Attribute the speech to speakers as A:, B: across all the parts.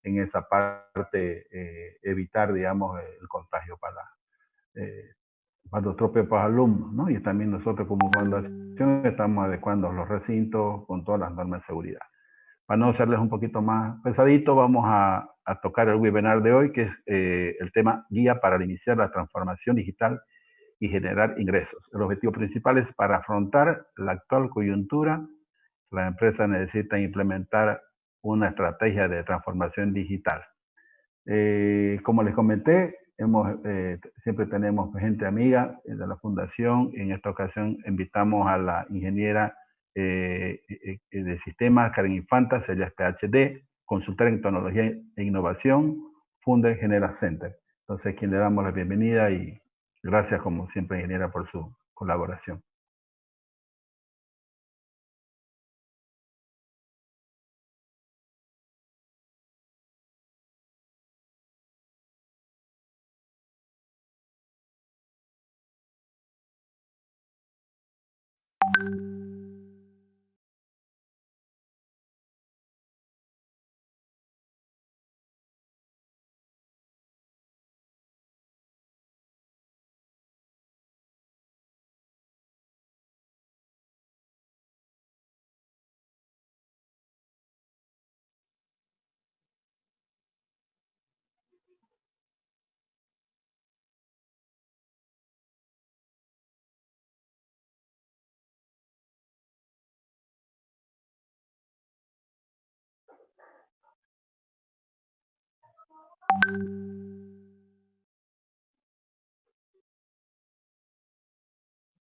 A: en esa parte evitar, digamos, el contagio para los propios alumnos, ¿no? Y también nosotros como fundación estamos adecuando los recintos con todas las normas de seguridad. Para no hacerles un poquito más pesadito, vamos a tocar el webinar de hoy, que es el tema guía para iniciar la transformación digital y generar ingresos. El objetivo principal es para afrontar la actual coyuntura, la empresa necesita implementar una estrategia de transformación digital. Como les comenté, siempre tenemos gente amiga de la fundación. En esta ocasión invitamos a la ingeniera de sistemas, Karen Infanta, ella es PhD, consultora en tecnología e innovación, funda Genera Center. Entonces, quien le damos la bienvenida y gracias, como siempre, ingeniera, por su colaboración.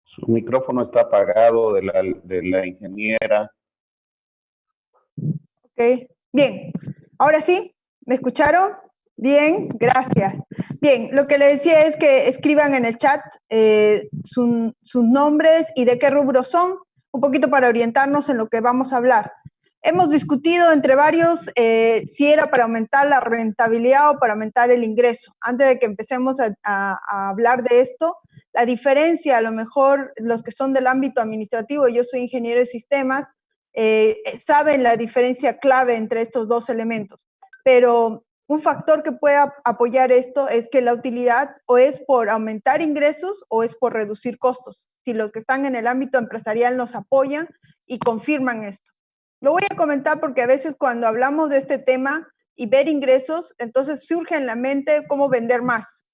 B: Su micrófono está apagado de la ingeniera.
C: Ok, bien. Ahora sí, ¿me escucharon? Bien, gracias. Bien, lo que le decía es que escriban en el chat sus nombres y de qué rubro son, un poquito para orientarnos en lo que vamos a hablar. Hemos discutido entre varios si era para aumentar la rentabilidad o para aumentar el ingreso. Antes de que empecemos a hablar de esto, la diferencia, a lo mejor los que son del ámbito administrativo, yo soy ingeniero de sistemas, saben la diferencia clave entre estos dos elementos. Pero un factor que puede apoyar esto es que la utilidad o es por aumentar ingresos o es por reducir costos. Si los que están en el ámbito empresarial nos apoyan y confirman esto. Lo voy a comentar porque a veces cuando hablamos de este tema y ver ingresos, entonces surge en la mente cómo vender más.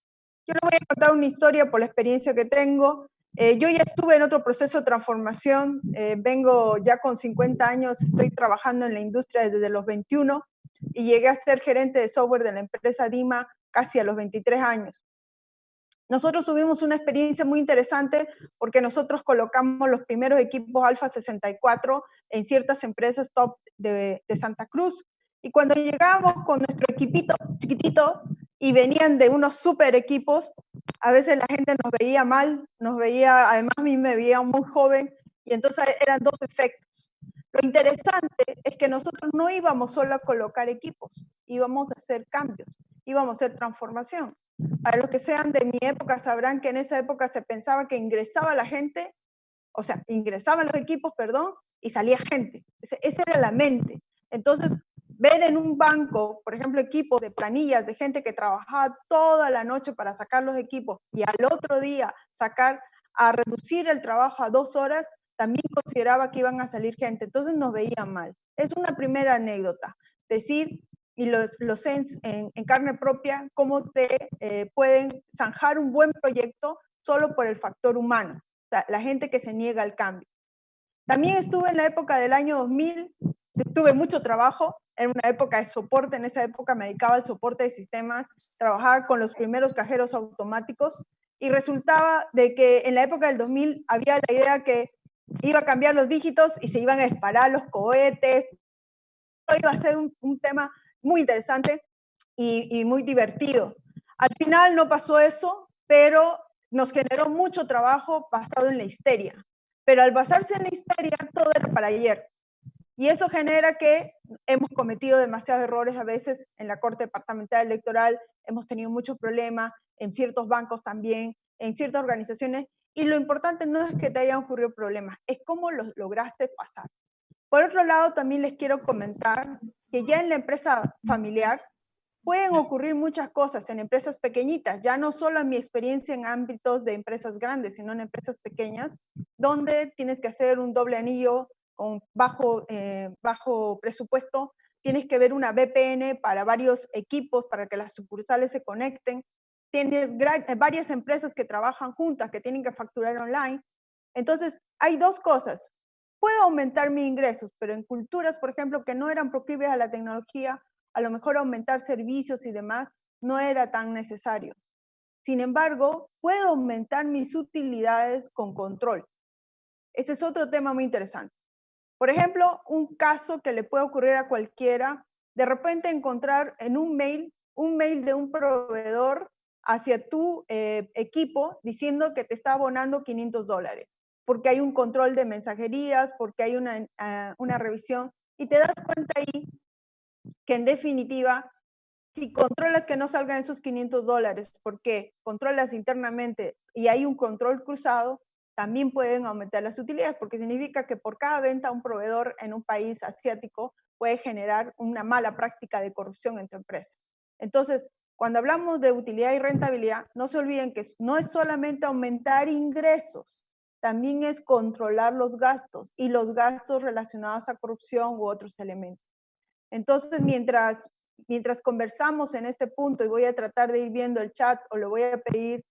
C: Yo le voy a contar una historia por la experiencia que tengo. Yo ya estuve en otro proceso de transformación, vengo ya con 50 años, estoy trabajando en la industria desde los 21 y llegué a ser gerente de software de la empresa Dima casi a los 23 años. Nosotros tuvimos una experiencia muy interesante porque nosotros colocamos los primeros equipos Alpha 64 en ciertas empresas top de Santa Cruz. Y cuando llegábamos con nuestro equipito chiquitito y venían de unos super equipos, a veces la gente nos veía mal, nos veía, además a mí me veía muy joven, y entonces eran dos efectos. Lo interesante es que nosotros no íbamos solo a colocar equipos, íbamos a hacer cambios, íbamos a hacer transformación. Para los que sean de mi época sabrán que en esa época se pensaba que ingresaba la gente, o sea, ingresaban los equipos, perdón, y salía gente. Esa era la mente. Entonces, ver en un banco, por ejemplo, equipos de planillas de gente que trabajaba toda la noche para sacar los equipos y al otro día a reducir el trabajo a 2 horas, también consideraba que iban a salir gente. Entonces nos veían mal. Es una primera anécdota. Decir, y lo sé en carne propia, cómo te pueden zanjar un buen proyecto solo por el factor humano, o sea, la gente que se niega al cambio. También estuve en la época del año 2000, tuve mucho trabajo, era una época de soporte, en esa época me dedicaba al soporte de sistemas, trabajaba con los primeros cajeros automáticos, y resultaba de que en la época del 2000 había la idea que iba a cambiar los dígitos y se iban a disparar los cohetes, iba a ser un tema muy interesante y muy divertido. Al final no pasó eso, pero nos generó mucho trabajo basado en la histeria. Pero al basarse en la histeria, todo era para ayer. Y eso genera que hemos cometido demasiados errores a veces en la Corte Departamental Electoral, hemos tenido muchos problemas, en ciertos bancos también, en ciertas organizaciones, y lo importante no es que te hayan ocurrido problemas, es cómo los lograste pasar. Por otro lado, también les quiero comentar que ya en la empresa familiar, pueden ocurrir muchas cosas en empresas pequeñitas, ya no solo en mi experiencia en ámbitos de empresas grandes, sino en empresas pequeñas, donde tienes que hacer un doble anillo con bajo presupuesto, tienes que ver una VPN para varios equipos, para que las sucursales se conecten, tienes varias empresas que trabajan juntas, que tienen que facturar online. Entonces, hay dos cosas. Puedo aumentar mis ingresos, pero en culturas, por ejemplo, que no eran proclives a la tecnología, a lo mejor aumentar servicios y demás no era tan necesario. Sin embargo, puedo aumentar mis utilidades con control. Ese es otro tema muy interesante. Por ejemplo, un caso que le puede ocurrir a cualquiera, de repente encontrar en un mail de un proveedor hacia tu equipo diciendo que te está abonando $500, porque hay un control de mensajerías, porque hay una revisión, y te das cuenta ahí que en definitiva, si controlas que no salgan esos $500, porque controlas internamente y hay un control cruzado, también pueden aumentar las utilidades, porque significa que por cada venta a un proveedor en un país asiático puede generar una mala práctica de corrupción en tu empresa. Entonces, cuando hablamos de utilidad y rentabilidad, no se olviden que no es solamente aumentar ingresos, también es controlar los gastos y los gastos relacionados a corrupción u otros elementos. Entonces, mientras conversamos en este punto, y voy a tratar de ir viendo el chat o le voy a pedir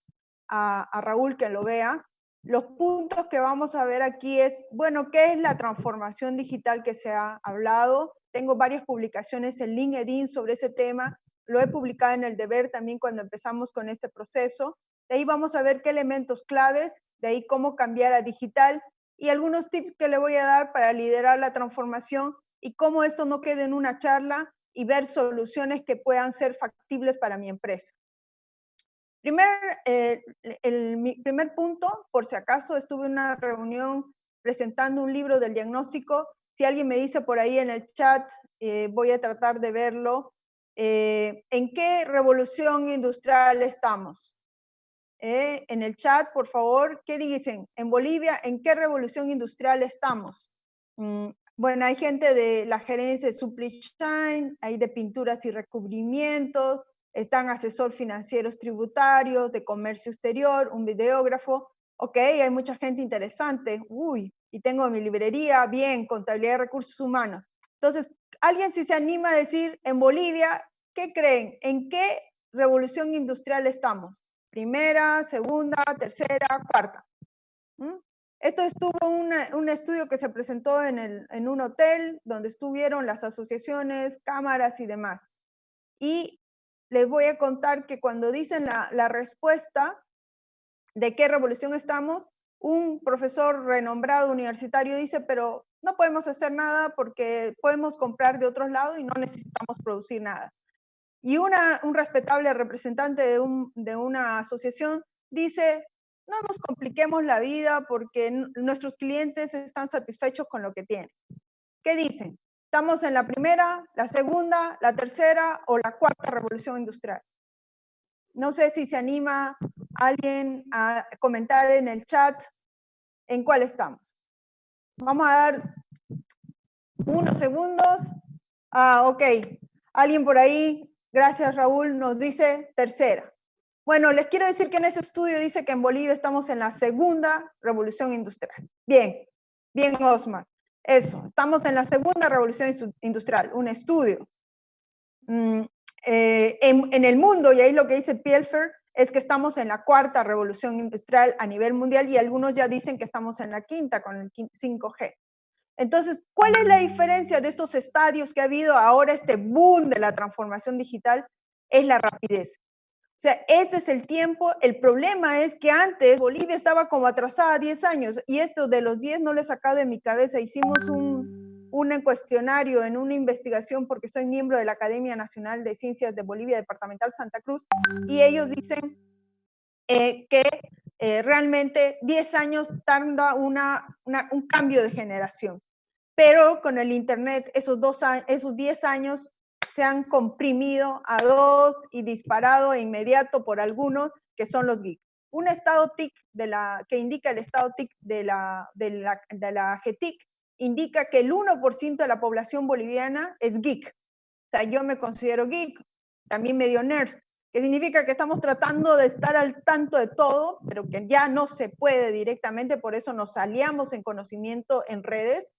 C: a Raúl que lo vea, los puntos que vamos a ver aquí es, bueno, ¿qué es la transformación digital que se ha hablado? Tengo varias publicaciones en LinkedIn sobre ese tema, lo he publicado en El Deber también cuando empezamos con este proceso. De ahí vamos a ver qué elementos claves, de ahí cómo cambiar a digital y algunos tips que le voy a dar para liderar la transformación y cómo esto no quede en una charla y ver soluciones que puedan ser factibles para mi empresa. Mi primer punto, por si acaso estuve en una reunión presentando un libro del diagnóstico. Si alguien me dice por ahí en el chat, voy a tratar de verlo. ¿En qué revolución industrial estamos? En el chat, por favor, ¿qué dicen? En Bolivia, ¿en qué revolución industrial estamos? Bueno, hay gente de la gerencia de supply chain, hay de pinturas y recubrimientos, están asesor financieros tributarios, de comercio exterior, un videógrafo. Ok, hay mucha gente interesante. Uy, y tengo mi librería, bien, contabilidad de recursos humanos. Entonces, alguien si se anima a decir, en Bolivia, ¿qué creen? ¿En qué revolución industrial estamos? Primera, segunda, tercera, cuarta. Esto estuvo un estudio que se presentó en un hotel donde estuvieron las asociaciones, cámaras y demás. Y les voy a contar que cuando dicen la respuesta de qué revolución estamos, un profesor renombrado universitario dice, pero no podemos hacer nada porque podemos comprar de otros lados y no necesitamos producir nada. Y un respetable representante de una asociación dice, no nos compliquemos la vida porque nuestros clientes están satisfechos con lo que tienen. ¿Qué dicen? ¿Estamos en la primera, la segunda, la tercera o la cuarta revolución industrial? No sé si se anima alguien a comentar en el chat en cuál estamos. Vamos a dar unos segundos. Ok. Alguien por ahí, gracias Raúl, nos dice tercera. Bueno, les quiero decir que en ese estudio dice que en Bolivia estamos en la segunda revolución industrial. Bien, bien Osmar. Eso, estamos en la segunda revolución industrial, un estudio. En el mundo, y ahí lo que dice Pielfer, es que estamos en la cuarta revolución industrial a nivel mundial y algunos ya dicen que estamos en la quinta con el 5G. Entonces, ¿cuál es la diferencia de estos estadios que ha habido ahora, este boom de la transformación digital? Es la rapidez. O sea, este es el tiempo. El problema es que antes Bolivia estaba como atrasada 10 años y esto de los 10 no lo he sacado de mi cabeza. Hicimos un cuestionario en una investigación porque soy miembro de la Academia Nacional de Ciencias de Bolivia, Departamental Santa Cruz, y ellos dicen que realmente 10 años tarda un cambio de generación. Pero con el Internet, esos 10 años se han comprimido a 2 y disparado e inmediato por algunos, que son los geeks. Un estado TIC que indica el estado TIC de la GETIC indica que el 1% de la población boliviana es geek. O sea, yo me considero geek. también medio nerds, que significa que estamos tratando de estar al tanto de todo, pero que ya no se puede directamente, por eso nos aliamos en conocimiento en redes,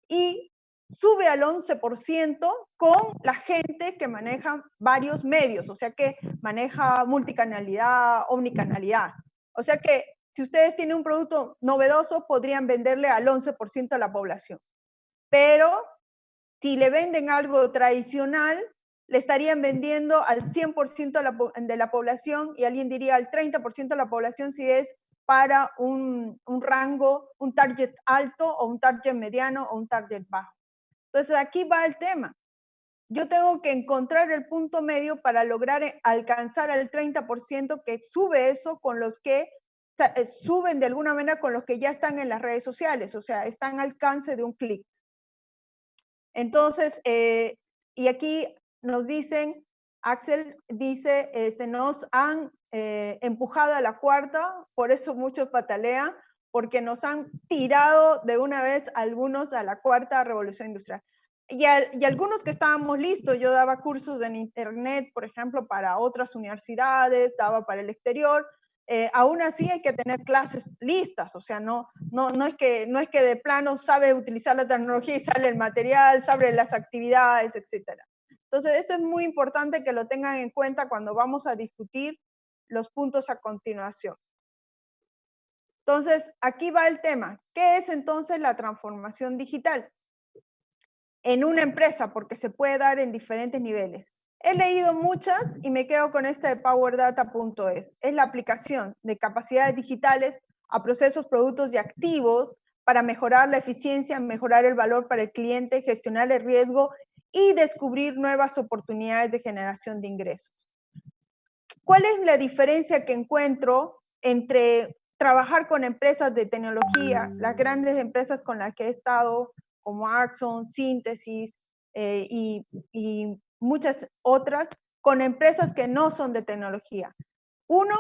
C: y sube al 11% con la gente que maneja varios medios, o sea que maneja multicanalidad, omnicanalidad. O sea que si ustedes tienen un producto novedoso, podrían venderle al 11% de la población. Pero si le venden algo tradicional, le estarían vendiendo al 100% de la población, y alguien diría al 30% de la población si es para un rango, un target alto o un target mediano o un target bajo. Entonces aquí va el tema. Yo tengo que encontrar el punto medio para lograr alcanzar al 30% que sube eso con los que suben de alguna manera con los que ya están en las redes sociales, o sea, están al alcance de un clic. Entonces, y aquí nos dicen, Axel dice, nos han empujado a la cuarta, por eso muchos patalean, porque nos han tirado de una vez algunos a la cuarta revolución industrial. Y algunos que estábamos listos, yo daba cursos en internet, por ejemplo, para otras universidades, daba para el exterior, aún así hay que tener clases listas, o sea, no es que de plano sabe utilizar la tecnología y sale el material, sabe las actividades, etc. Entonces, esto es muy importante que lo tengan en cuenta cuando vamos a discutir los puntos a continuación. Entonces, aquí va el tema. ¿Qué es entonces la transformación digital? En una empresa, porque se puede dar en diferentes niveles. He leído muchas y me quedo con esta de powerdata.es. Es la aplicación de capacidades digitales a procesos, productos y activos para mejorar la eficiencia, mejorar el valor para el cliente, gestionar el riesgo y descubrir nuevas oportunidades de generación de ingresos. ¿Cuál es la diferencia que encuentro entre trabajar con empresas de tecnología, las grandes empresas con las que he estado, como Axon, Síntesis y muchas otras, con empresas que no son de tecnología? Uno,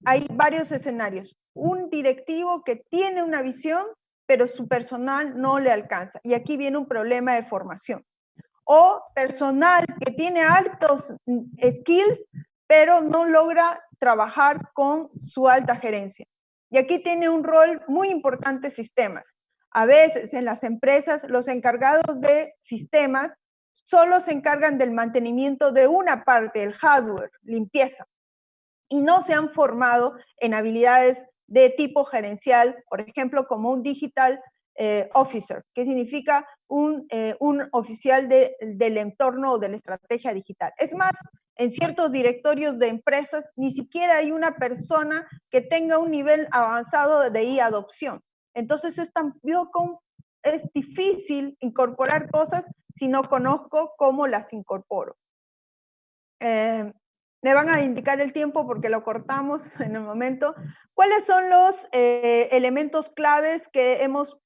C: hay varios escenarios. Un directivo que tiene una visión, pero su personal no le alcanza. Y aquí viene un problema de formación. O personal que tiene altos skills, pero no logra trabajar con su alta gerencia. Y aquí tiene un rol muy importante sistemas. A veces en las empresas los encargados de sistemas solo se encargan del mantenimiento de una parte, el hardware, limpieza, y no se han formado en habilidades de tipo gerencial, por ejemplo, como un digital officer, que significa un oficial del entorno o de la estrategia digital. Es más, en ciertos directorios de empresas ni siquiera hay una persona que tenga un nivel avanzado de e-adopción. Entonces es difícil incorporar cosas si no conozco cómo las incorporo. Me van a indicar el tiempo porque lo cortamos en el momento. ¿Cuáles son los elementos claves que hemos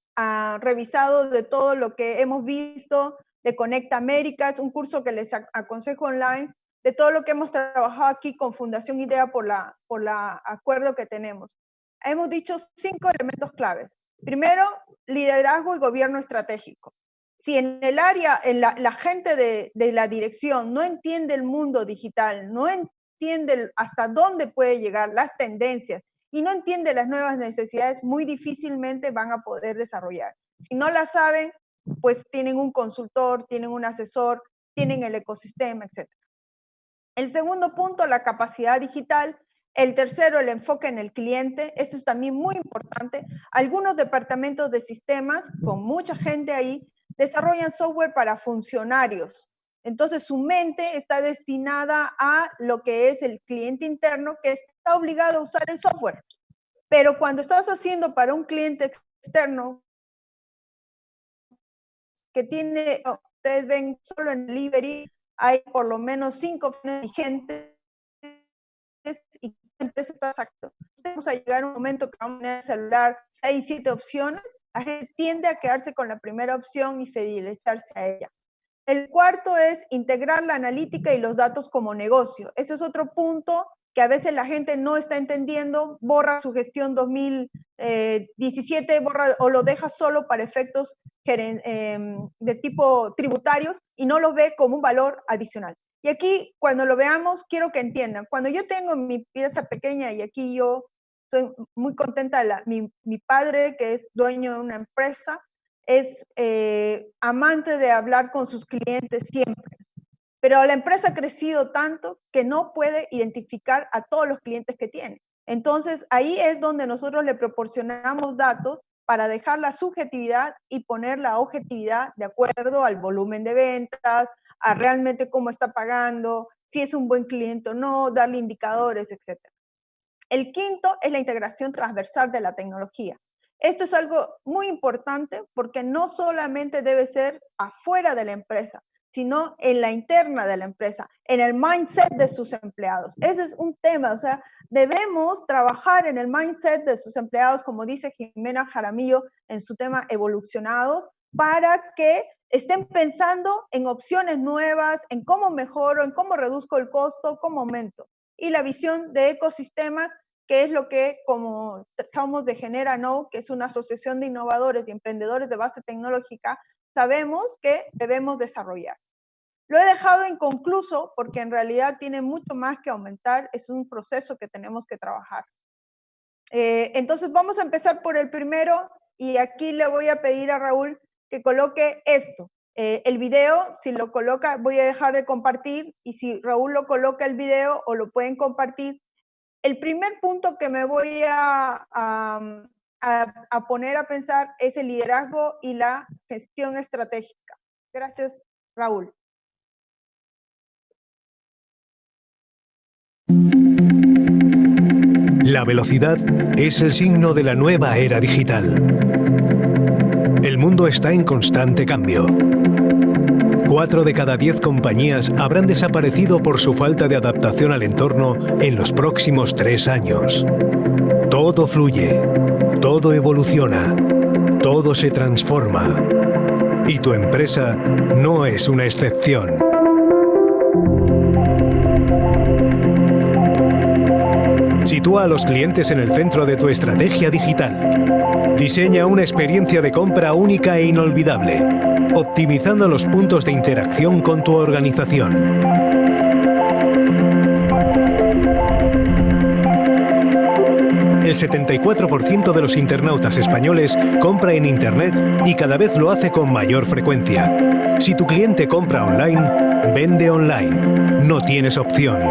C: revisado de todo lo que hemos visto de Conecta Américas, un curso que les aconsejo online, de todo lo que hemos trabajado aquí con Fundación IDEA por la acuerdo que tenemos? Hemos dicho 5 elementos claves. Primero, liderazgo y gobierno estratégico. Si en el área, la gente de la dirección no entiende el mundo digital, no entiende hasta dónde puede llegar, las tendencias, y no entiende las nuevas necesidades, muy difícilmente van a poder desarrollar. Si no las saben, pues tienen un consultor, tienen un asesor, tienen el ecosistema, etc. El segundo punto, la capacidad digital. El tercero, el enfoque en el cliente. Esto es también muy importante. Algunos departamentos de sistemas, con mucha gente ahí, desarrollan software para funcionarios. Entonces, su mente está destinada a lo que es el cliente interno, que está obligado a usar el software. Pero cuando estás haciendo para un cliente externo, que tiene, ustedes ven solo en delivery, hay por lo menos 5 vigentes y empresas exacto. Vamos a llegar a un momento que vamos a tener en el celular 6, 7 opciones. La gente tiende a quedarse con la primera opción y fidelizarse a ella. El cuarto es integrar la analítica y los datos como negocio. Ese es otro punto que a veces la gente no está entendiendo, borra su gestión 2017, borra o lo deja solo para efectos de tipo tributarios y no lo ve como un valor adicional. Y aquí, cuando lo veamos, quiero que entiendan, cuando yo tengo mi pieza pequeña y aquí yo estoy muy contenta, mi padre, que es dueño de una empresa, es amante de hablar con sus clientes siempre. Pero la empresa ha crecido tanto que no puede identificar a todos los clientes que tiene. Entonces, ahí es donde nosotros le proporcionamos datos para dejar la subjetividad y poner la objetividad de acuerdo al volumen de ventas, a realmente cómo está pagando, si es un buen cliente o no, darle indicadores, etc. El quinto es la integración transversal de la tecnología. Esto es algo muy importante porque no solamente debe ser afuera de la empresa, sino en la interna de la empresa, en el mindset de sus empleados. Ese es un tema, o sea, debemos trabajar en el mindset de sus empleados, como dice Jimena Jaramillo en su tema Evolucionados, para que estén pensando en opciones nuevas, en cómo mejoro, en cómo reduzco el costo, cómo aumento. Y la visión de ecosistemas, que es lo que, como tratamos de GeneraKnow, que es una asociación de innovadores y emprendedores de base tecnológica, sabemos que debemos desarrollar. Lo he dejado inconcluso porque en realidad tiene mucho más que aumentar, es un proceso que tenemos que trabajar. Entonces vamos a empezar por el primero y aquí le voy a pedir a Raúl que coloque esto. El video, si lo coloca, voy a dejar de compartir y si Raúl lo coloca el video o lo pueden compartir. El primer punto que me voy a poner a pensar es el liderazgo y la gestión estratégica. Gracias, Raúl.
D: La velocidad es el signo de la nueva era digital. El mundo está en constante cambio. 4 de cada 10 compañías habrán desaparecido por su falta de adaptación al entorno en los próximos 3 años. Todo fluye, todo evoluciona, todo se transforma. Y tu empresa no es una excepción. Sitúa a los clientes en el centro de tu estrategia digital. Diseña una experiencia de compra única e inolvidable, optimizando los puntos de interacción con tu organización. El 74% de los internautas españoles compra en Internet y cada vez lo hace con mayor frecuencia. Si tu cliente compra online, vende online. No tienes opción.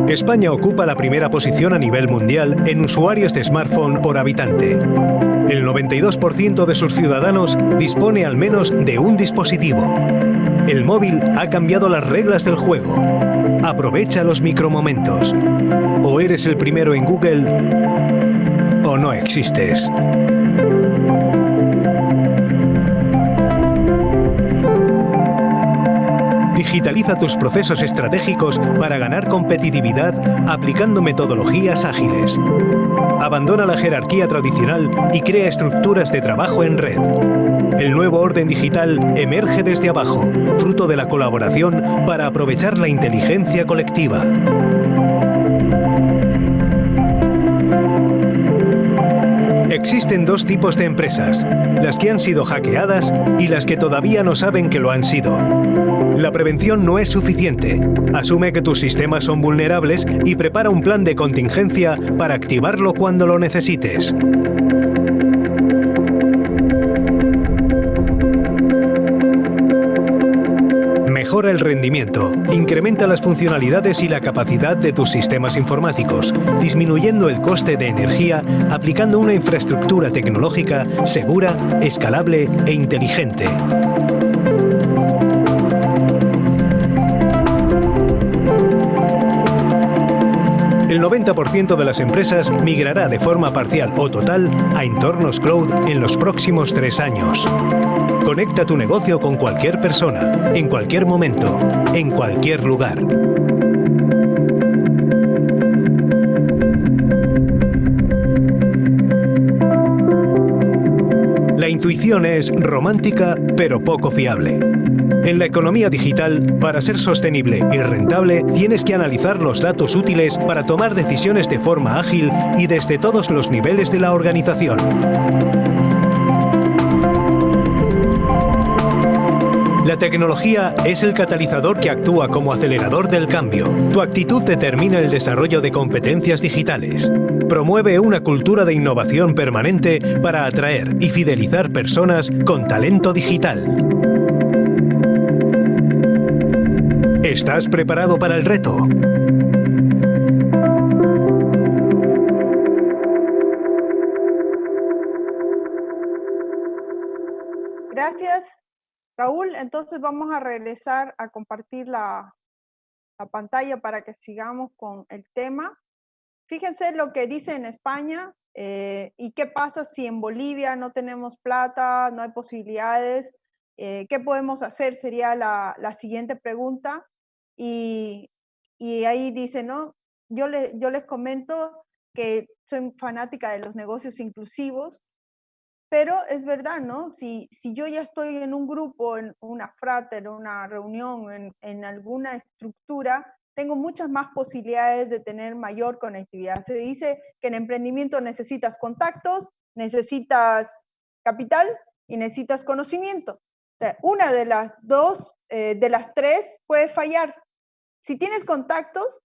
D: España ocupa la primera posición a nivel mundial en usuarios de smartphone por habitante. El 92% de sus ciudadanos dispone al menos de un dispositivo. El móvil ha cambiado las reglas del juego. Aprovecha los micromomentos. O eres el primero en Google o no existes. Digitaliza tus procesos estratégicos para ganar competitividad aplicando metodologías ágiles. Abandona la jerarquía tradicional y crea estructuras de trabajo en red. El nuevo orden digital emerge desde abajo, fruto de la colaboración para aprovechar la inteligencia colectiva. Existen 2 tipos de empresas, las que han sido hackeadas y las que todavía no saben que lo han sido. La prevención no es suficiente. Asume que tus sistemas son vulnerables y prepara un plan de contingencia para activarlo cuando lo necesites. Mejora el rendimiento, incrementa las funcionalidades y la capacidad de tus sistemas informáticos, disminuyendo el coste de energía aplicando una infraestructura tecnológica segura, escalable e inteligente. El 90% de las empresas migrará de forma parcial o total a entornos cloud en los próximos 3 años. Conecta tu negocio con cualquier persona, en cualquier momento, en cualquier lugar. La intuición es romántica, pero poco fiable. En la economía digital, para ser sostenible y rentable, tienes que analizar los datos útiles para tomar decisiones de forma ágil y desde todos los niveles de la organización. La tecnología es el catalizador que actúa como acelerador del cambio. Tu actitud determina el desarrollo de competencias digitales. Promueve una cultura de innovación permanente para atraer y fidelizar personas con talento digital. ¿Estás preparado para el reto?
C: Gracias, Raúl. Entonces vamos a regresar a compartir la pantalla para que sigamos con el tema. Fíjense lo que dice en España y qué pasa si en Bolivia no tenemos plata, no hay posibilidades. ¿Qué podemos hacer? Sería la siguiente pregunta. Y ahí dice, ¿no? Yo les comento que soy fanática de los negocios inclusivos, pero es verdad, ¿no? Si yo ya estoy en un grupo, en una frater, en una reunión, en alguna estructura, tengo muchas más posibilidades de tener mayor conectividad. Se dice que en emprendimiento necesitas contactos, necesitas capital y necesitas conocimiento. O sea, una de las dos, de las tres puede fallar. Si tienes contactos,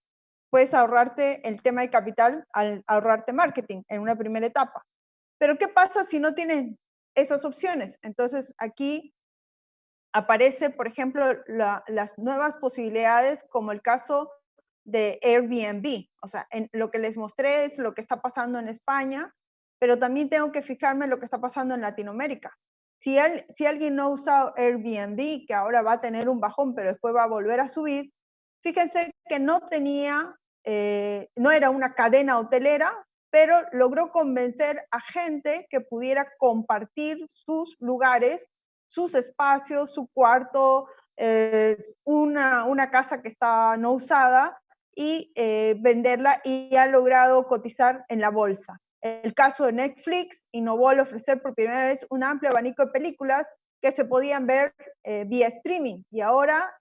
C: puedes ahorrarte el tema de capital al ahorrarte marketing en una primera etapa. Pero ¿qué pasa si no tienen esas opciones? Entonces aquí aparece, por ejemplo, las nuevas posibilidades como el caso de Airbnb. O sea, lo que les mostré es lo que está pasando en España, pero también tengo que fijarme en lo que está pasando en Latinoamérica. Si alguien no ha usado Airbnb, que ahora va a tener un bajón, pero después va a volver a subir, fíjense que no era una cadena hotelera, pero logró convencer a gente que pudiera compartir sus lugares, sus espacios, su cuarto, una casa que está no usada y venderla, y ha logrado cotizar en la bolsa. El caso de Netflix innovó al ofrecer por primera vez un amplio abanico de películas que se podían ver vía streaming, y ahora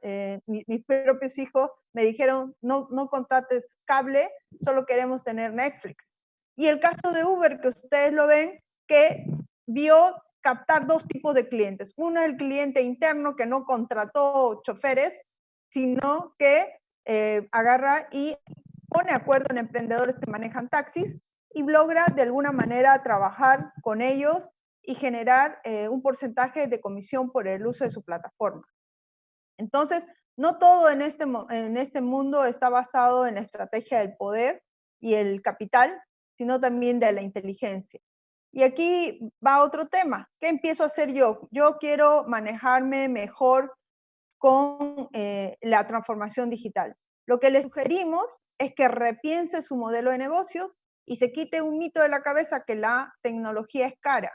C: mis propios hijos me dijeron, no contrates cable, solo queremos tener Netflix. Y el caso de Uber, que ustedes lo ven, que vio captar dos tipos de clientes. Uno es el cliente interno que no contrató choferes, sino que agarra y pone acuerdo en emprendedores que manejan taxis y logra de alguna manera trabajar con ellos y generar un porcentaje de comisión por el uso de su plataforma. Entonces, no todo en este mundo está basado en la estrategia del poder y el capital, sino también de la inteligencia. Y aquí va otro tema. ¿Qué empiezo a hacer yo? Yo quiero manejarme mejor con la transformación digital. Lo que les sugerimos es que repiense su modelo de negocios y se quite un mito de la cabeza que la tecnología es cara.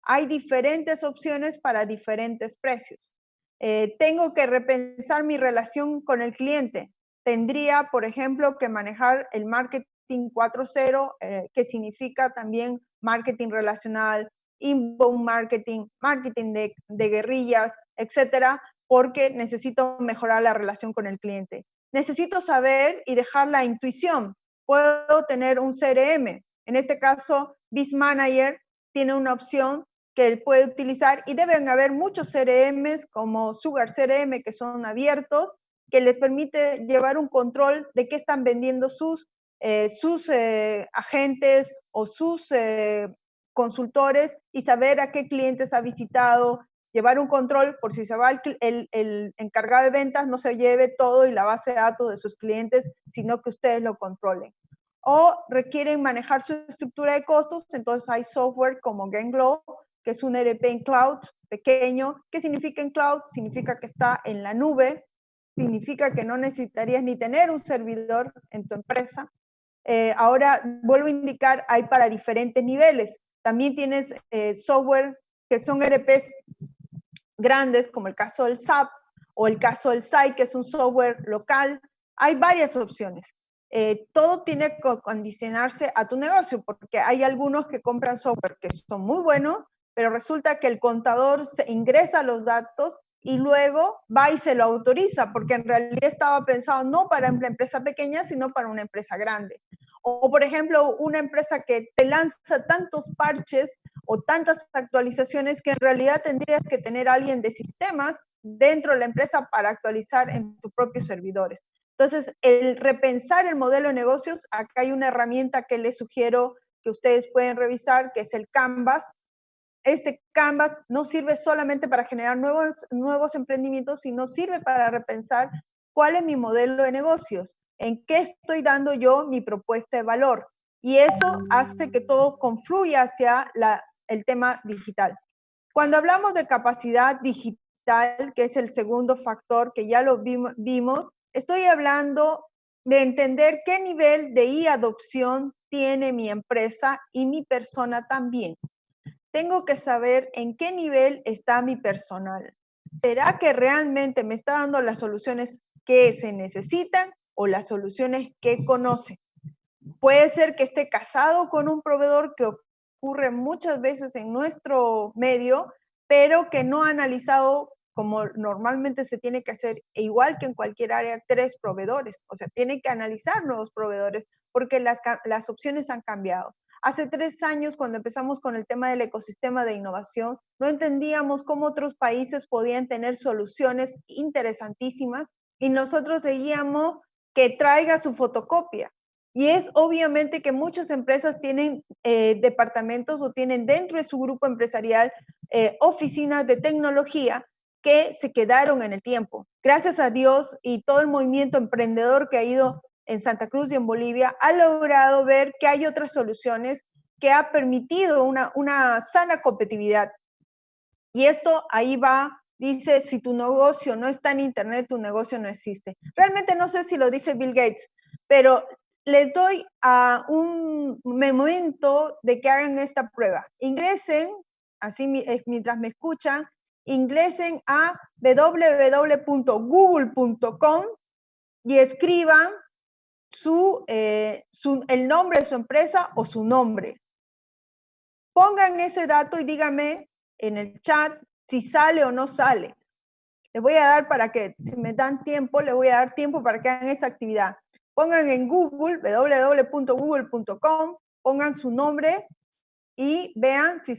C: Hay diferentes opciones para diferentes precios. Tengo que repensar mi relación con el cliente. Tendría, por ejemplo, que manejar el marketing 4.0, que significa también marketing relacional, inbound marketing, marketing de guerrillas, etcétera, porque necesito mejorar la relación con el cliente. Necesito saber y dejar la intuición. Puedo tener un CRM. En este caso, BizManager tiene una opción que él puede utilizar, y deben haber muchos CRMs como Sugar CRM que son abiertos, que les permite llevar un control de qué están vendiendo sus agentes o sus consultores, y saber a qué clientes ha visitado, llevar un control por si se va el encargado de ventas, no se lleve todo y la base de datos de sus clientes, sino que ustedes lo controlen. O requieren manejar su estructura de costos, entonces hay software como GameGlow, que es un ERP en cloud pequeño. ¿Qué significa en cloud? Significa que está en la nube, significa que no necesitarías ni tener un servidor en tu empresa. Ahora, vuelvo a indicar, hay para diferentes niveles. También tienes software que son ERPs grandes, como el caso del SAP o el caso del SAI, que es un software local. Hay varias opciones. Todo tiene que condicionarse a tu negocio, porque hay algunos que compran software que son muy buenos, pero resulta que el contador ingresa los datos y luego va y se lo autoriza, porque en realidad estaba pensado no para una empresa pequeña, sino para una empresa grande. O, por ejemplo, una empresa que te lanza tantos parches o tantas actualizaciones que en realidad tendrías que tener a alguien de sistemas dentro de la empresa para actualizar en tus propios servidores. Entonces, el repensar el modelo de negocios, acá hay una herramienta que les sugiero que ustedes pueden revisar, que es el Canvas. Este Canvas no sirve solamente para generar nuevos emprendimientos, sino sirve para repensar cuál es mi modelo de negocios, en qué estoy dando yo mi propuesta de valor. Y eso hace que todo confluya hacia el tema digital. Cuando hablamos de capacidad digital, que es el segundo factor que ya lo vimos, estoy hablando de entender qué nivel de adopción tiene mi empresa y mi persona también. Tengo que saber en qué nivel está mi personal. ¿Será que realmente me está dando las soluciones que se necesitan o las soluciones que conoce? Puede ser que esté casado con un proveedor, que ocurre muchas veces en nuestro medio, pero que no ha analizado, como normalmente se tiene que hacer, igual que en cualquier área, 3 proveedores. O sea, tiene que analizar nuevos proveedores porque las opciones han cambiado. Hace 3 años, cuando empezamos con el tema del ecosistema de innovación, no entendíamos cómo otros países podían tener soluciones interesantísimas y nosotros seguíamos que traiga su fotocopia. Y es obviamente que muchas empresas tienen departamentos o tienen dentro de su grupo empresarial oficinas de tecnología que se quedaron en el tiempo. Gracias a Dios y todo el movimiento emprendedor que ha ido en Santa Cruz y en Bolivia, ha logrado ver que hay otras soluciones que ha permitido una sana competitividad. Y esto ahí va, dice, si tu negocio no está en internet, tu negocio no existe. Realmente no sé si lo dice Bill Gates, pero les doy a un momento de que hagan esta prueba. Ingresen, así mientras me escuchan, ingresen a www.google.com y escriban el nombre de su empresa o su nombre. Pongan ese dato y díganme en el chat si sale o no sale. Les voy a dar para que, si me dan tiempo, les voy a dar tiempo para que hagan esa actividad. Pongan en Google, www.google.com, pongan su nombre y vean si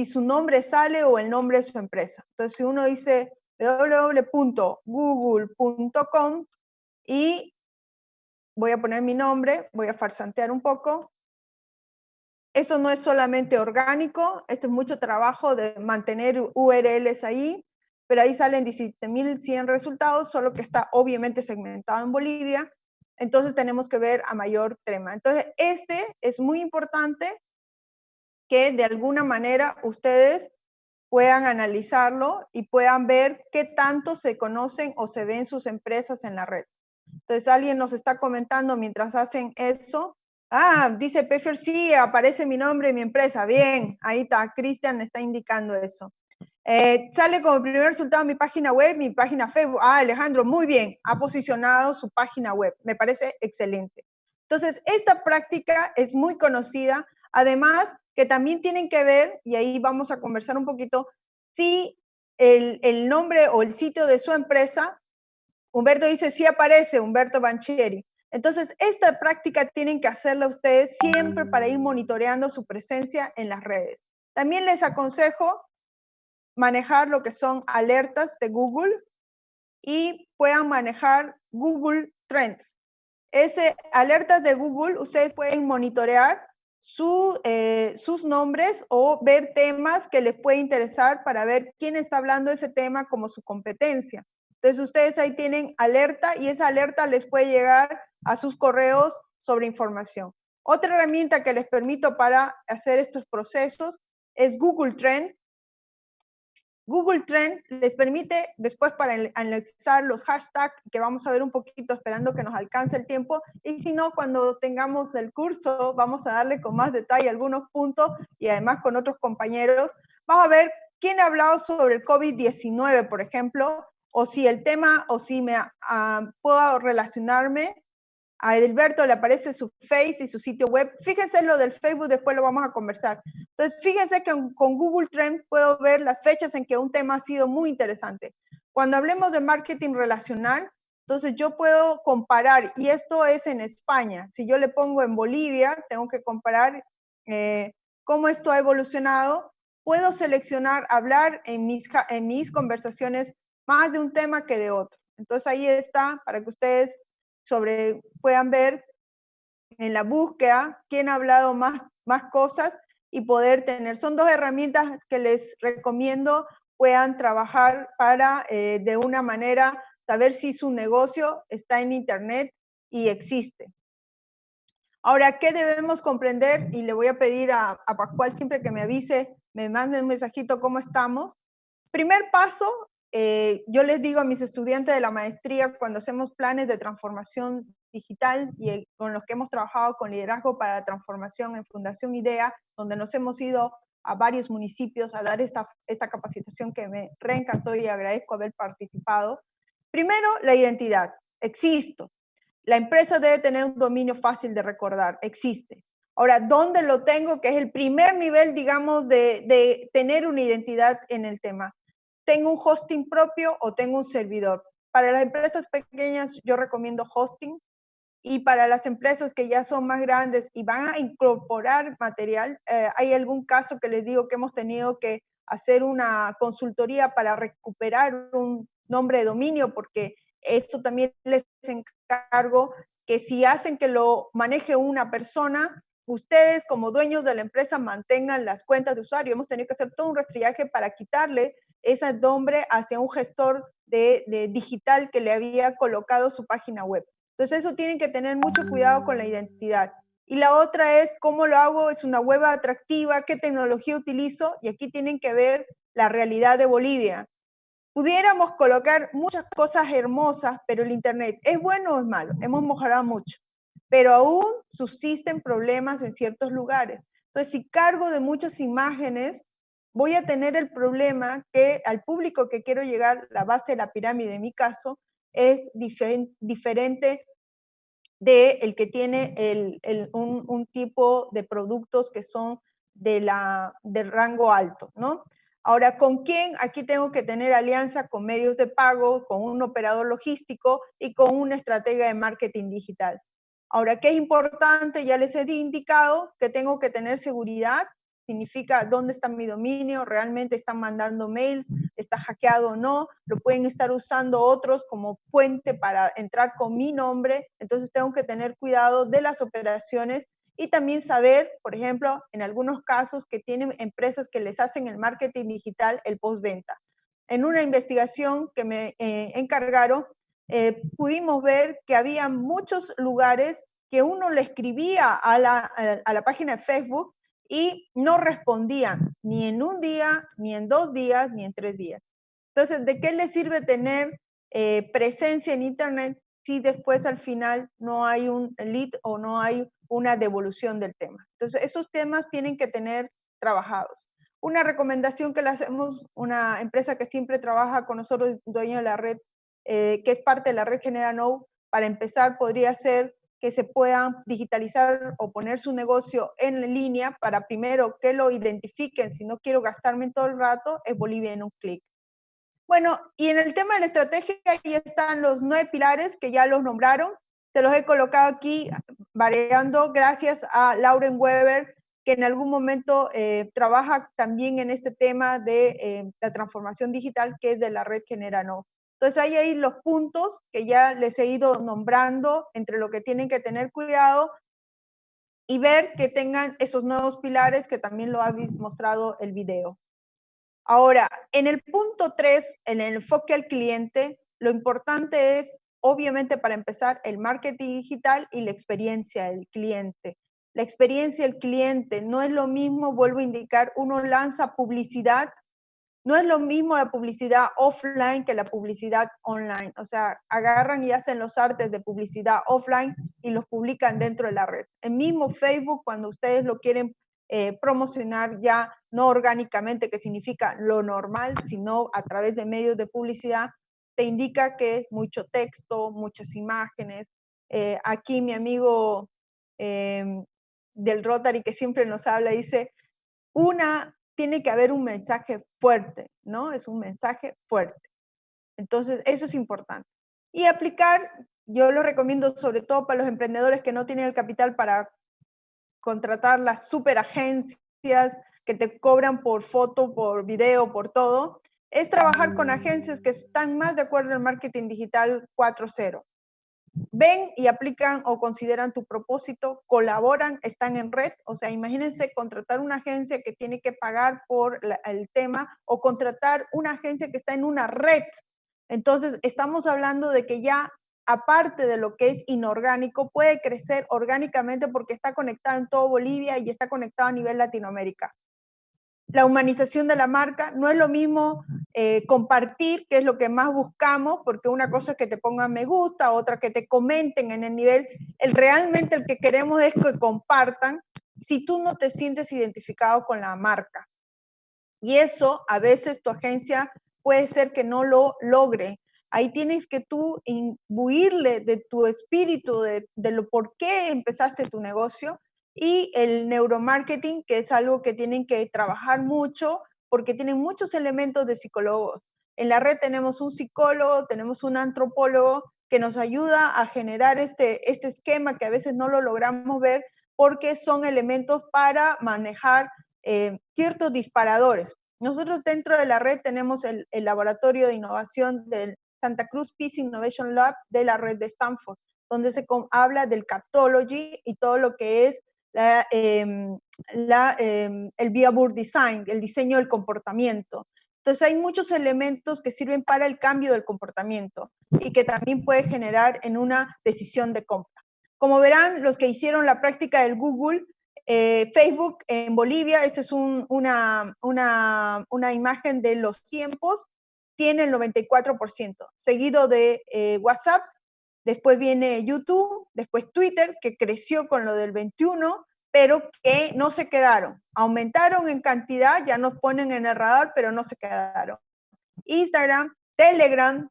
C: su nombre sale o el nombre de su empresa. Entonces, si uno dice www.google.com y voy a poner mi nombre, voy a farsantear un poco. Esto no es solamente orgánico, esto es mucho trabajo de mantener URLs ahí, pero ahí salen 17.100 resultados, solo que está obviamente segmentado en Bolivia, entonces tenemos que ver a mayor tema. Entonces, este es muy importante que de alguna manera ustedes puedan analizarlo y puedan ver qué tanto se conocen o se ven sus empresas en la red. Entonces, alguien nos está comentando mientras hacen eso. Dice Peffer, sí, aparece mi nombre y mi empresa. Bien, ahí está, Cristian está indicando eso. Sale como primer resultado mi página web, mi página Facebook. Alejandro, muy bien, ha posicionado su página web. Me parece excelente. Entonces, esta práctica es muy conocida. Además, que también tienen que ver, y ahí vamos a conversar un poquito, si el nombre o el sitio de su empresa, Humberto dice, sí aparece, Humberto Bancheri. Entonces, esta práctica tienen que hacerla ustedes siempre para ir monitoreando su presencia en las redes. También les aconsejo manejar lo que son alertas de Google y puedan manejar Google Trends. Alertas de Google, ustedes pueden monitorear sus nombres o ver temas que les puede interesar para ver quién está hablando de ese tema como su competencia. Entonces, ustedes ahí tienen alerta y esa alerta les puede llegar a sus correos sobre información. Otra herramienta que les permito para hacer estos procesos es Google Trend. Google Trend les permite después para analizar los hashtags, que vamos a ver un poquito esperando que nos alcance el tiempo, y si no, cuando tengamos el curso, vamos a darle con más detalle algunos puntos y además con otros compañeros. Vamos a ver quién ha hablado sobre el COVID-19, por ejemplo, o si el tema, o si puedo relacionarme. A Edilberto le aparece su Face y su sitio web. Fíjense lo del Facebook, después lo vamos a conversar. Entonces, fíjense que con Google Trends puedo ver las fechas en que un tema ha sido muy interesante. Cuando hablemos de marketing relacional, entonces yo puedo comparar, y esto es en España. Si yo le pongo en Bolivia, tengo que comparar cómo esto ha evolucionado puedo seleccionar, hablar en mis conversaciones más de un tema que de otro. Entonces ahí está, para que ustedes puedan ver en la búsqueda quién ha hablado más cosas y poder tener. Son dos herramientas que les recomiendo puedan trabajar para de una manera saber si su negocio está en internet y existe. Ahora, ¿qué debemos comprender? Y le voy a pedir a Pascual siempre que me avise, me mande un mensajito cómo estamos. Primer paso, yo les digo a mis estudiantes de la maestría cuando hacemos planes de transformación digital y con los que hemos trabajado con liderazgo para la transformación en Fundación IDEA, donde nos hemos ido a varios municipios a dar esta capacitación que me reencantó y agradezco haber participado. Primero, la identidad. Existo. La empresa debe tener un dominio fácil de recordar. Existe. Ahora, ¿dónde lo tengo? Que es el primer nivel, digamos, de tener una identidad en el tema. ¿Tengo un hosting propio o tengo un servidor? Para las empresas pequeñas yo recomiendo hosting, y para las empresas que ya son más grandes y van a incorporar material, hay algún caso que les digo que hemos tenido que hacer una consultoría para recuperar un nombre de dominio, porque esto también les encargo que si hacen que lo maneje una persona, ustedes como dueños de la empresa mantengan las cuentas de usuario. Hemos tenido que hacer todo un rastrillaje para quitarle ese nombre hacia un gestor de digital que le había colocado su página web. Entonces eso tienen que tener mucho cuidado con la identidad. Y la otra es cómo lo hago, es una web atractiva, qué tecnología utilizo, y aquí tienen que ver la realidad de Bolivia. Pudiéramos colocar muchas cosas hermosas, pero el internet, ¿es bueno o es malo? Hemos mejorado mucho, pero aún subsisten problemas en ciertos lugares. Entonces, si cargo de muchas imágenes, voy a tener el problema que al público que quiero llegar, la base de la pirámide en mi caso, es diferente del que tiene un tipo de productos que son del rango alto, ¿no? Ahora, ¿con quién? Aquí tengo que tener alianza con medios de pago, con un operador logístico y con una estratega de marketing digital. Ahora, ¿qué es importante? Ya les he indicado que tengo que tener seguridad. Significa dónde está mi dominio, realmente están mandando mails, está hackeado o no, lo pueden estar usando otros como puente para entrar con mi nombre. Entonces tengo que tener cuidado de las operaciones y también saber, por ejemplo, en algunos casos que tienen empresas que les hacen el marketing digital, el postventa. En una investigación que me encargaron, pudimos ver que había muchos lugares que uno le escribía a la página de Facebook y no respondían ni en un día, ni en 2 días, ni en 3 días. Entonces, ¿de qué le sirve tener presencia en Internet si después al final no hay un lead o no hay una devolución del tema? Entonces, estos temas tienen que tener trabajados. Una recomendación que le hacemos, una empresa que siempre trabaja con nosotros, dueño de la red, que es parte de la red GeneraNow, para empezar podría ser que se puedan digitalizar o poner su negocio en línea para primero que lo identifiquen. Si no quiero gastarme en todo el rato, es Bolivia en un clic. Bueno, y en el tema de la estrategia, ahí están los 9 pilares que ya los nombraron. Se los he colocado aquí variando gracias a Lauren Weber, que en algún momento trabaja también en este tema de la transformación digital, que es de la red GeneraNow. Entonces hay ahí los puntos que ya les he ido nombrando entre lo que tienen que tener cuidado y ver que tengan esos nuevos pilares que también lo ha mostrado el video. Ahora, en el punto 3, en el enfoque al cliente, lo importante es, obviamente, para empezar, el marketing digital y la experiencia del cliente. La experiencia del cliente no es lo mismo, vuelvo a indicar, uno lanza publicidad, no es lo mismo la publicidad offline que la publicidad online. O sea, agarran y hacen los artes de publicidad offline y los publican dentro de la red. El mismo Facebook, cuando ustedes lo quieren promocionar ya no orgánicamente, que significa lo normal, sino a través de medios de publicidad, te indica que es mucho texto, muchas imágenes. Aquí mi amigo del Rotary que siempre nos habla dice, tiene que haber un mensaje fuerte, ¿no? Es un mensaje fuerte. Entonces, eso es importante. Y aplicar, yo lo recomiendo sobre todo para los emprendedores que no tienen el capital para contratar las superagencias que te cobran por foto, por video, por todo, es trabajar con agencias que están más de acuerdo en marketing digital 4.0. Ven y aplican o consideran tu propósito, colaboran, están en red. O sea, imagínense contratar una agencia que tiene que pagar por el tema o contratar una agencia que está en una red. Entonces, estamos hablando de que ya, aparte de lo que es inorgánico, puede crecer orgánicamente porque está conectado en todo Bolivia y está conectado a nivel Latinoamérica. La humanización de la marca no es lo mismo compartir, que es lo que más buscamos, porque una cosa es que te pongan me gusta, otra que te comenten en el nivel. Realmente el que queremos es que compartan si tú no te sientes identificado con la marca. Y eso a veces tu agencia puede ser que no lo logre. Ahí tienes que tú imbuirle de tu espíritu, de lo por qué empezaste tu negocio, y el neuromarketing, que es algo que tienen que trabajar mucho porque tienen muchos elementos de psicólogos. En la red tenemos un psicólogo, tenemos un antropólogo que nos ayuda a generar este esquema que a veces no lo logramos ver porque son elementos para manejar ciertos disparadores. Nosotros dentro de la red tenemos el laboratorio de innovación del Santa Cruz Peace Innovation Lab de la red de Stanford, donde se habla del Captology y todo lo que es el Behavior Design, el diseño del comportamiento. Entonces hay muchos elementos que sirven para el cambio del comportamiento y que también puede generar en una decisión de compra. Como verán, los que hicieron la práctica del Google, Facebook en Bolivia, esta es una imagen de los tiempos, tiene el 94%, seguido de WhatsApp, después viene YouTube, después Twitter, que creció con lo del 21%, pero que no se quedaron. Aumentaron en cantidad, ya nos ponen en el radar, pero no se quedaron. Instagram, Telegram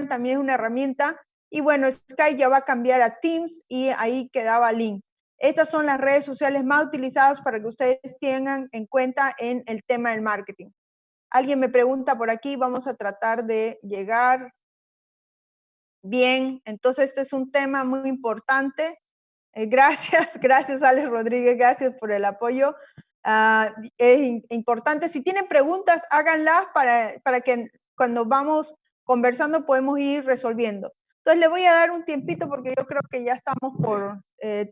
C: también es una herramienta, y bueno, Skype ya va a cambiar a Teams y ahí quedaba Link. Estas son las redes sociales más utilizadas para que ustedes tengan en cuenta en el tema del marketing. Alguien me pregunta por aquí, vamos a tratar de llegar bien. Entonces, este es un tema muy importante. Gracias Alex Rodríguez, gracias por el apoyo. Es importante. Si tienen preguntas, háganlas para que cuando vamos conversando podemos ir resolviendo. Entonces, le voy a dar un tiempito porque yo creo que ya estamos por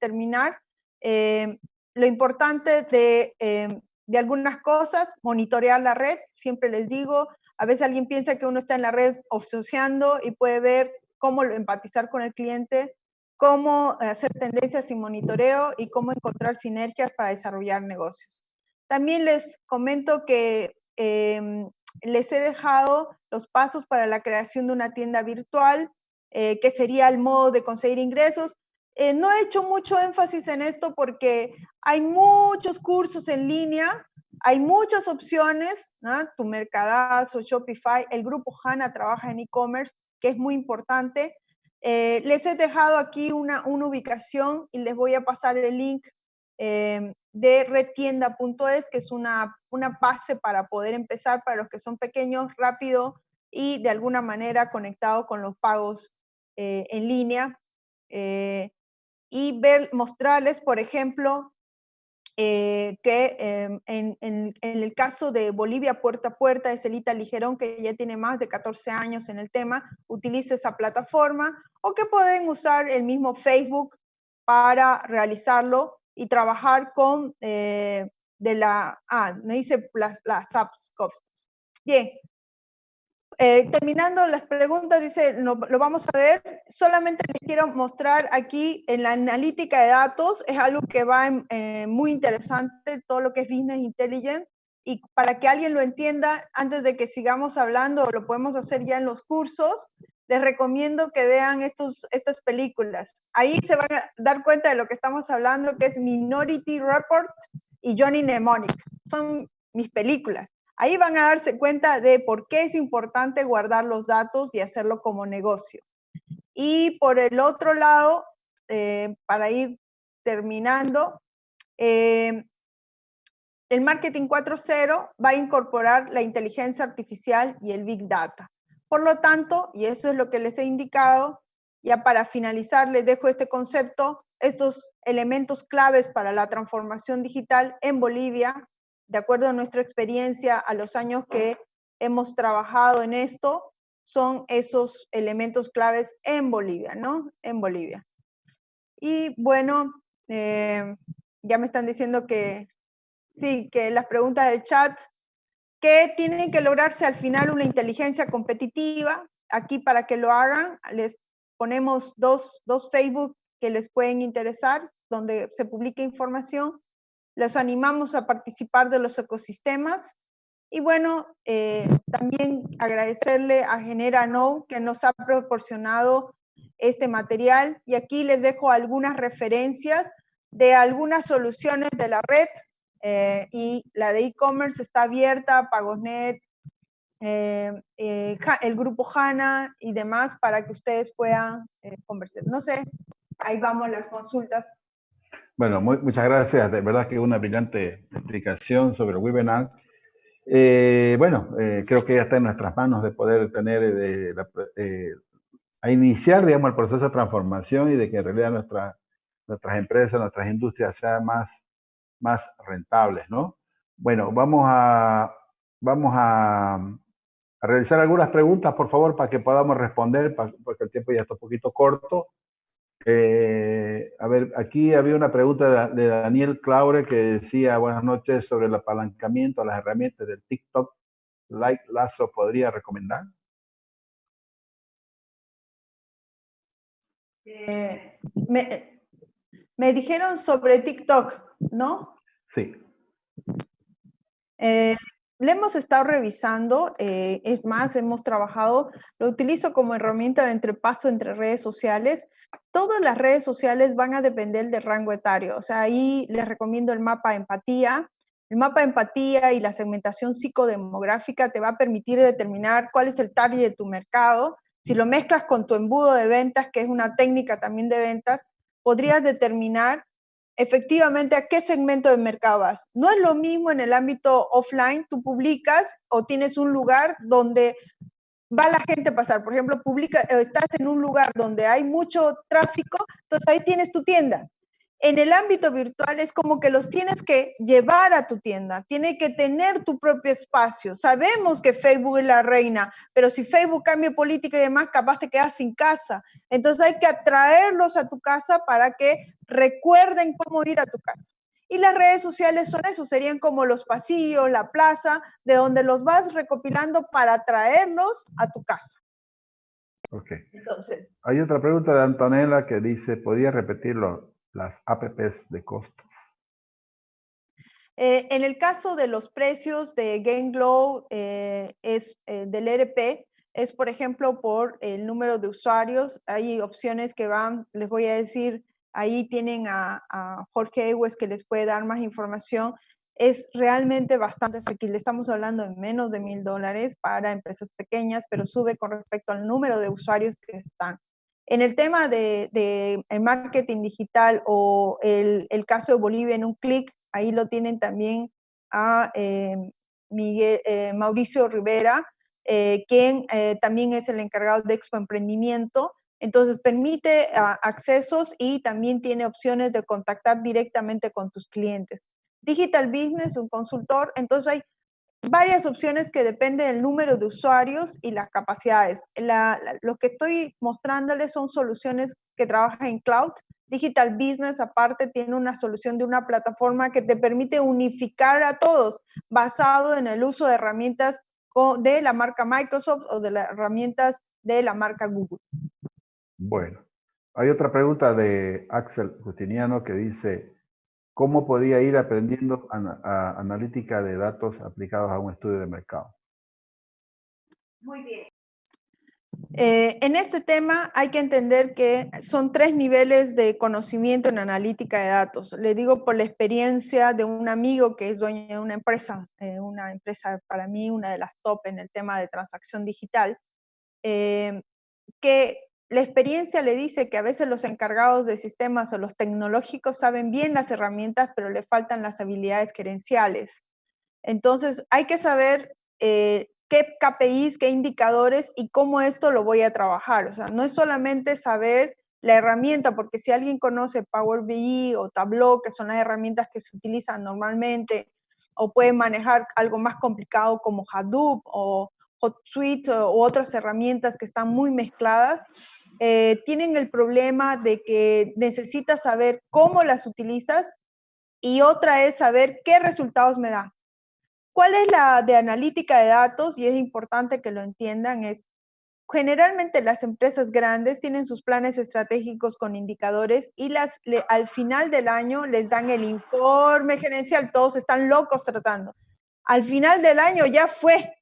C: terminar. Lo importante de algunas cosas, monitorear la red, siempre les digo, a veces alguien piensa que uno está en la red obsesionando y puede ver cómo empatizar con el cliente, cómo hacer tendencias y monitoreo y cómo encontrar sinergias para desarrollar negocios. También les comento que les he dejado los pasos para la creación de una tienda virtual, que sería el modo de conseguir ingresos. No he hecho mucho énfasis en esto porque hay muchos cursos en línea, hay muchas opciones, ¿no? Tu Mercadazo, Shopify, el grupo HANA trabaja en e-commerce, que es muy importante. Les he dejado aquí una ubicación y les voy a pasar el link de redtienda.es, que es una base para poder empezar para los que son pequeños, rápido y de alguna manera conectado con los pagos en línea. Y mostrarles, por ejemplo, que en el caso de Bolivia Puerta a Puerta, es Elita Ligerón, que ya tiene más de 14 años en el tema, utiliza esa plataforma, o que pueden usar el mismo Facebook para realizarlo y trabajar con me dice las apps costos. Bien. Terminando las preguntas, dice, lo vamos a ver. Solamente les quiero mostrar aquí en la analítica de datos, es algo que va muy interesante, todo lo que es Business Intelligence, y para que alguien lo entienda, antes de que sigamos hablando, lo podemos hacer ya en los cursos, les recomiendo que vean estas películas. Ahí se van a dar cuenta de lo que estamos hablando, que es Minority Report y Johnny Mnemonic. Son mis películas. Ahí van a darse cuenta de por qué es importante guardar los datos y hacerlo como negocio. Y por el otro lado, para ir terminando, el Marketing 4.0 va a incorporar la inteligencia artificial y el Big Data. Por lo tanto, y eso es lo que les he indicado, ya para finalizar les dejo este concepto, estos elementos claves para la transformación digital en Bolivia, de acuerdo a nuestra experiencia, a los años que hemos trabajado en esto, son esos elementos claves en Bolivia, ¿no? En Bolivia. Y bueno, ya me están diciendo que sí, que las preguntas del chat, que tienen que lograrse al final una inteligencia competitiva. Aquí para que lo hagan, les ponemos dos Facebook que les pueden interesar, donde se publica información. Los animamos a participar de los ecosistemas. Y bueno, también agradecerle a Genera Now que nos ha proporcionado este material. Y aquí les dejo algunas referencias de algunas soluciones de la red. Y la de e-commerce está abierta, Pagosnet, el grupo HANA y demás para que ustedes puedan conversar. No sé, ahí vamos las consultas.
A: Bueno, muchas gracias. De verdad que una brillante explicación sobre el webinar. Creo que ya está en nuestras manos de poder tener, a iniciar, digamos, el proceso de transformación y de que en realidad nuestras empresas, nuestras industrias sean más rentables, ¿no? Bueno, vamos a realizar algunas preguntas, por favor, para que podamos responder, porque el tiempo ya está un poquito corto. A ver, aquí había una pregunta de Daniel Claure que decía, buenas noches, sobre el apalancamiento a las herramientas del TikTok. Like Lazo, ¿podría recomendar?
C: Me dijeron sobre TikTok, ¿no?
A: Sí.
C: Le hemos estado revisando, es más, hemos trabajado, lo utilizo como herramienta de entrepaso entre redes sociales. Todas las redes sociales van a depender del rango etario, o sea, ahí les recomiendo el mapa de empatía. El mapa de empatía y la segmentación psicodemográfica te va a permitir determinar cuál es el target de tu mercado. Si lo mezclas con tu embudo de ventas, que es una técnica también de ventas, podrías determinar efectivamente a qué segmento de mercado vas. No es lo mismo en el ámbito offline, tú publicas o tienes un lugar donde va la gente a pasar. Por ejemplo, estás en un lugar donde hay mucho tráfico, entonces ahí tienes tu tienda. En el ámbito virtual es como que los tienes que llevar a tu tienda, tiene que tener tu propio espacio. Sabemos que Facebook es la reina, pero si Facebook cambia política y demás, capaz te quedas sin casa. Entonces hay que atraerlos a tu casa para que recuerden cómo ir a tu casa. Y las redes sociales son eso, serían como los pasillos, la plaza, de donde los vas recopilando para traerlos a tu casa.
A: Ok.
C: Entonces,
A: hay otra pregunta de Antonella que dice, ¿podría repetirlo? Las apps de costo.
C: En el caso de los precios de GameGlow, del ERP, es por ejemplo por el número de usuarios. Hay opciones que van, les voy a decir, ahí tienen a Jorge Ewes que les puede dar más información. Es realmente bastante asequible. Estamos hablando de menos de $1,000 para empresas pequeñas, pero sube con respecto al número de usuarios que están. En el tema de el marketing digital o el caso de Bolivia en un clic, ahí lo tienen también a Mauricio Rivera, quien también es el encargado de Expo Emprendimiento. Entonces permite accesos y también tiene opciones de contactar directamente con tus clientes. Digital Business, un consultor, entonces hay varias opciones que dependen del número de usuarios y las capacidades. Lo que estoy mostrándoles son soluciones que trabajan en cloud. Digital Business, aparte, tiene una solución de una plataforma que te permite unificar a todos, basado en el uso de herramientas de la marca Microsoft o de las herramientas de la marca Google.
A: Bueno, hay otra pregunta de Axel Justiniano que dice, ¿cómo podía ir aprendiendo analítica de datos aplicados a un estudio de mercado?
C: Muy bien. En este tema hay que entender que son 3 niveles de conocimiento en analítica de datos. Le digo por la experiencia de un amigo que es dueño de una empresa para mí, una de las top en el tema de transacción digital, que la experiencia le dice que a veces los encargados de sistemas o los tecnológicos saben bien las herramientas, pero le faltan las habilidades gerenciales. Entonces, hay que saber qué KPIs, qué indicadores y cómo esto lo voy a trabajar. O sea, no es solamente saber la herramienta, porque si alguien conoce Power BI o Tableau, que son las herramientas que se utilizan normalmente o pueden manejar algo más complicado como Hadoop o HotSuite u otras herramientas que están muy mezcladas, tienen el problema de que necesitas saber cómo las utilizas y otra es saber qué resultados me da. ¿Cuál es la de analítica de datos? Y es importante que lo entiendan, es generalmente las empresas grandes tienen sus planes estratégicos con indicadores y al final del año les dan el informe gerencial, todos están locos tratando. Al final del año ya fue.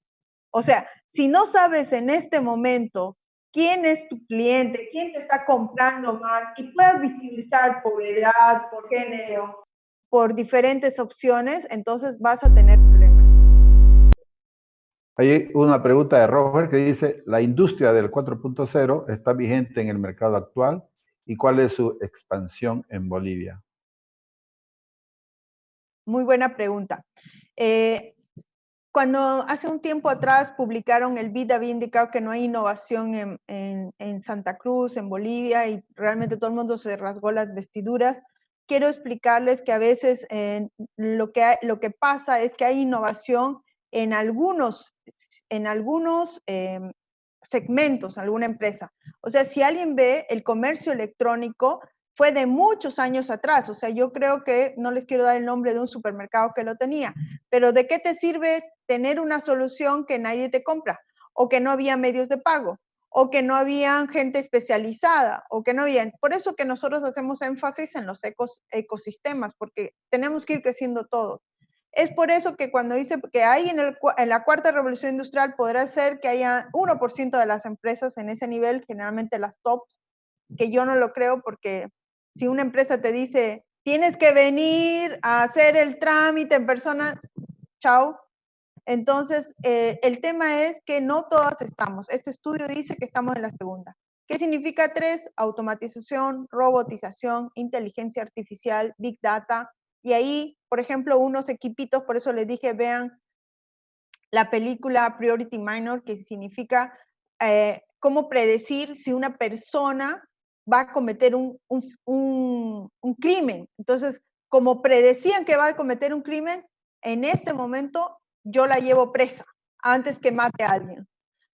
C: O sea, si no sabes en este momento quién es tu cliente, quién te está comprando más y puedas visibilizar por edad, por género, por diferentes opciones, entonces vas a tener problemas.
A: Hay una pregunta de Robert que dice, ¿la industria del 4.0 está vigente en el mercado actual? ¿Y cuál es su expansión en Bolivia?
C: Muy buena pregunta. Cuando hace un tiempo atrás publicaron el BID había indicado que no hay innovación en Santa Cruz, en Bolivia, y realmente todo el mundo se rasgó las vestiduras. Quiero explicarles que a veces lo que pasa es que hay innovación en algunos segmentos, alguna empresa. O sea, si alguien ve el comercio electrónico, fue de muchos años atrás. O sea, yo creo que, no les quiero dar el nombre de un supermercado que lo tenía, pero ¿de qué te sirve tener una solución que nadie te compra? O que no había medios de pago, o que no había gente especializada, o que no había... Por eso que nosotros hacemos énfasis en los ecosistemas, porque tenemos que ir creciendo todos. Es por eso que cuando dice que hay en la cuarta revolución industrial, podrá ser que haya 1% de las empresas en ese nivel, generalmente las tops, que yo no lo creo porque si una empresa te dice, tienes que venir a hacer el trámite en persona, chao. Entonces, el tema es que no todas estamos. Este estudio dice que estamos en la segunda. ¿Qué significa 3? Automatización, robotización, inteligencia artificial, big data. Y ahí, por ejemplo, unos equipitos, por eso les dije, vean la película Priority Minor, que significa cómo predecir si una persona va a cometer un crimen. Entonces, como predecían que va a cometer un crimen, en este momento yo la llevo presa antes que mate a alguien.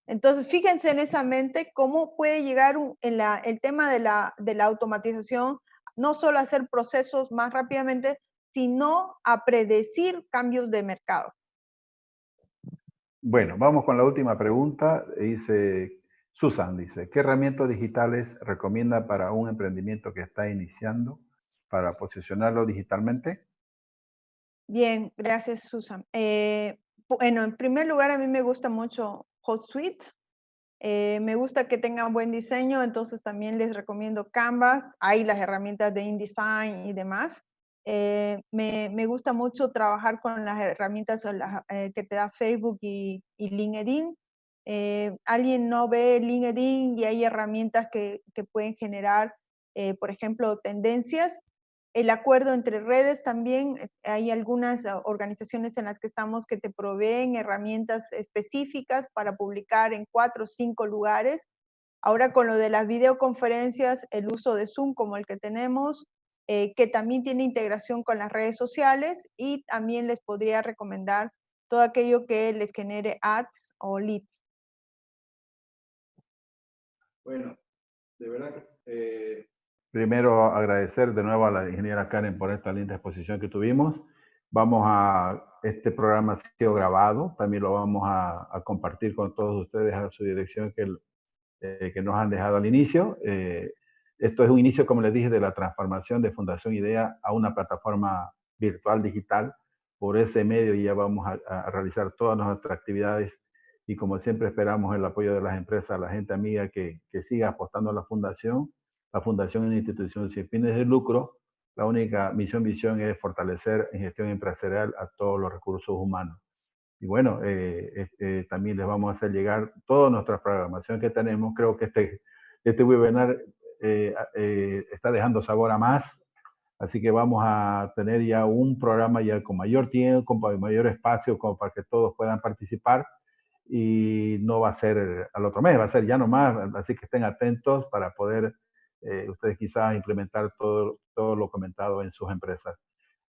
C: Entonces, fíjense en esa mente cómo puede llegar el tema de la automatización, no solo a hacer procesos más rápidamente, sino a predecir cambios de mercado.
A: Bueno, vamos con la última pregunta. Dice, Susan, dice, ¿qué herramientas digitales recomienda para un emprendimiento que está iniciando para posicionarlo digitalmente?
C: Bien, gracias, Susan. Bueno, en primer lugar, a mí me gusta mucho HotSuite. Me gusta que tengan buen diseño, entonces también les recomiendo Canva. Hay las herramientas de InDesign y demás. Me gusta mucho trabajar con las herramientas que te da Facebook y LinkedIn. Alguien no ve LinkedIn y hay herramientas que pueden generar, por ejemplo, tendencias. El acuerdo entre redes también, hay algunas organizaciones en las que estamos que te proveen herramientas específicas para publicar en 4 o 5 lugares. Ahora con lo de las videoconferencias, el uso de Zoom como el que tenemos, que también tiene integración con las redes sociales, y también les podría recomendar todo aquello que les genere ads o leads.
A: Bueno, de verdad que primero agradecer de nuevo a la ingeniera Karen por esta linda exposición que tuvimos. Este programa ha sido grabado, también lo vamos a compartir con todos ustedes a su dirección que nos han dejado al inicio. Esto es un inicio, como les dije, de la transformación de Fundación IDEA a una plataforma virtual digital. Por ese medio ya vamos a realizar todas nuestras actividades y como siempre esperamos el apoyo de las empresas, la gente amiga que siga apostando a la fundación. La fundación es una institución sin fines de lucro. La única visión es fortalecer en gestión empresarial a todos los recursos humanos. Y bueno, también les vamos a hacer llegar toda nuestra programación que tenemos. Creo que este webinar está dejando sabor a más. Así que vamos a tener ya un programa ya con mayor tiempo, con mayor espacio, como para que todos puedan participar. Y no va a ser al otro mes, va a ser ya nomás. Así que estén atentos para poder ustedes quizás implementar todo lo comentado en sus empresas.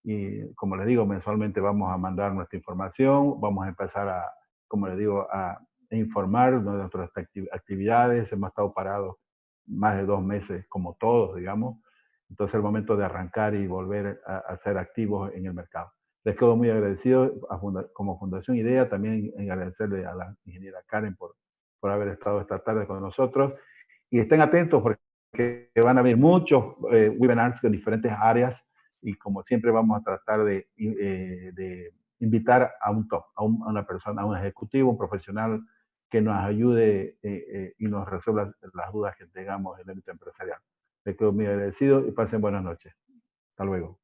A: y como les digo, mensualmente vamos a mandar nuestra información, vamos a empezar a, como les digo, a informar de nuestras actividades. Hemos estado parados más de 2 meses, como todos, digamos. Entonces es el momento de arrancar y volver a ser activos en el mercado. Les quedo muy agradecido como Fundación IDEA, también en agradecerle a la ingeniera Karen por haber estado esta tarde con nosotros. Y estén atentos porque van a haber muchos webinars en diferentes áreas y como siempre vamos a tratar de invitar a un top, a una persona, a un ejecutivo, un profesional que nos ayude y nos resuelva las dudas que tengamos en el ámbito empresarial. Les quedo muy agradecido y pasen buenas noches. Hasta luego.